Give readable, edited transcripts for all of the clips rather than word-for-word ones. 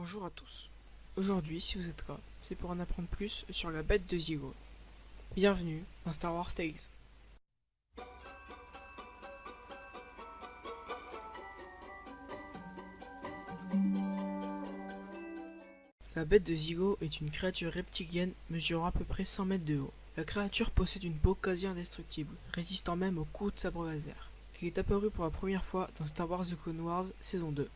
Bonjour à tous. Aujourd'hui, si vous êtes là, c'est pour en apprendre plus sur la bête de Zygo. Bienvenue dans Star Wars Tales. La bête de Zygo est une créature reptilienne mesurant à peu près 100 mètres de haut. La créature possède une peau quasi indestructible, résistant même aux coups de sabre laser. Elle est apparue pour la première fois dans Star Wars The Clone Wars saison 2.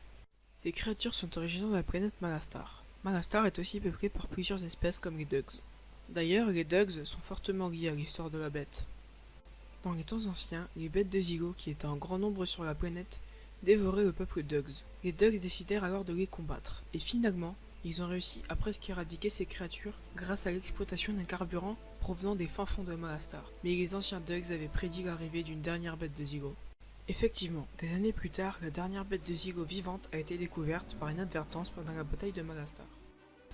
Ces créatures sont originaires de la planète Malastare. Malastare est aussi peuplée par plusieurs espèces comme les Dugs. D'ailleurs, les Dugs sont fortement liés à l'histoire de la bête. Dans les temps anciens, les bêtes de Zygo, qui étaient en grand nombre sur la planète, dévoraient le peuple Dugs. Les Dugs décidèrent alors de les combattre, et finalement, ils ont réussi à presque éradiquer ces créatures grâce à l'exploitation d'un carburant provenant des fins fonds de Malastare. Mais les anciens Dugs avaient prédit l'arrivée d'une dernière bête de Zygo. Effectivement, des années plus tard, la dernière bête de Zygo vivante a été découverte par inadvertance pendant la bataille de Malastare.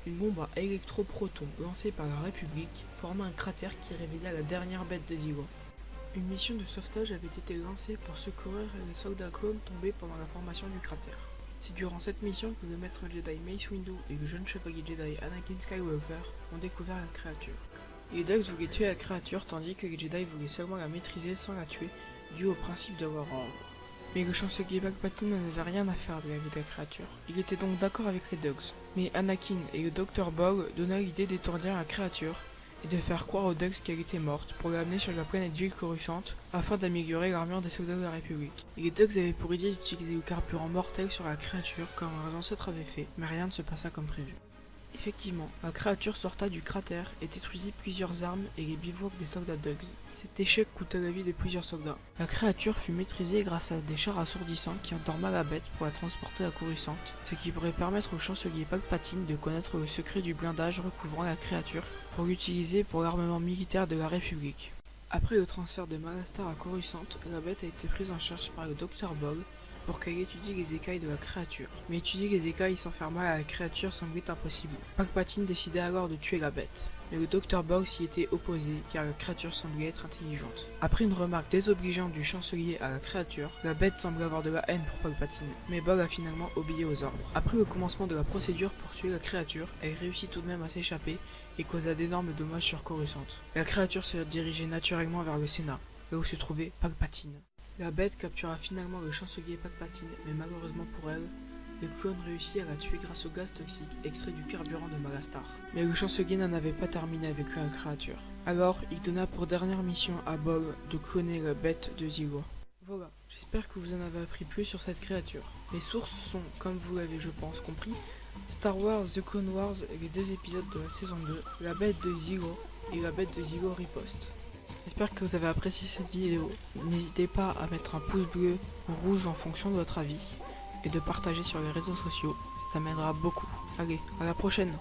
Une bombe à électroprotons lancée par la République forma un cratère qui révéla la dernière bête de Zygo. Une mission de sauvetage avait été lancée pour secourir les soldats clones tombés pendant la formation du cratère. C'est durant cette mission que le maître Jedi Mace Windu et le jeune chevalier Jedi Anakin Skywalker ont découvert la créature. Les Dugs voulaient tuer la créature tandis que les Jedi voulaient seulement la maîtriser sans la tuer, dû au principe de leur ordre. Mais le chancelier Palpatine n'avait rien à faire de la vie de la créature. Il était donc d'accord avec les Dugs. Mais Anakin et le Dr Bog donna l'idée d'étourdir la créature et de faire croire aux Dugs qu'elle était morte pour l'amener sur la planète Ville Coruscant afin d'améliorer l'armure des soldats de la République. Et les Dugs avaient pour idée d'utiliser le carburant mortel sur la créature comme leurs ancêtres avaient fait, mais rien ne se passa comme prévu. Effectivement, la créature sorta du cratère et détruisit plusieurs armes et les bivouacs des soldats Dugs. Cet échec coûta la vie de plusieurs soldats. La créature fut maîtrisée grâce à des chars assourdissants qui endormaient la bête pour la transporter à Coruscant, ce qui pourrait permettre au chancelier Palpatine de connaître le secret du blindage recouvrant la créature pour l'utiliser pour l'armement militaire de la République. Après le transfert de Malastare à Coruscant, la bête a été prise en charge par le Dr Bog pour qu'elle étudie les écailles de la créature. Mais étudier les écailles sans faire mal à la créature semblait impossible. Palpatine décida alors de tuer la bête. Mais le Dr Bog s'y était opposé car la créature semblait être intelligente. Après une remarque désobligeante du chancelier à la créature, la bête semblait avoir de la haine pour Palpatine. Mais Bog a finalement obéi aux ordres. Après le commencement de la procédure pour tuer la créature, elle réussit tout de même à s'échapper et causa d'énormes dommages sur Coruscant. La créature se dirigeait naturellement vers le Sénat, là où se trouvait Palpatine. La bête captura finalement le chancelier Palpatine, mais malheureusement pour elle, le clone réussit à la tuer grâce au gaz toxique extrait du carburant de Malastare. Mais le chancelier n'en avait pas terminé avec la créature. Alors, il donna pour dernière mission à Bog de cloner la bête de Zygo. Voilà, j'espère que vous en avez appris plus sur cette créature. Les sources sont, comme vous l'avez je pense compris, Star Wars The Clone Wars et les 2 épisodes de la saison 2, la bête de Zygo et la bête de Zygo Riposte. J'espère que vous avez apprécié cette vidéo. N'hésitez pas à mettre un pouce bleu ou rouge en fonction de votre avis et de partager sur les réseaux sociaux. Ça m'aidera beaucoup. Allez, à la prochaine!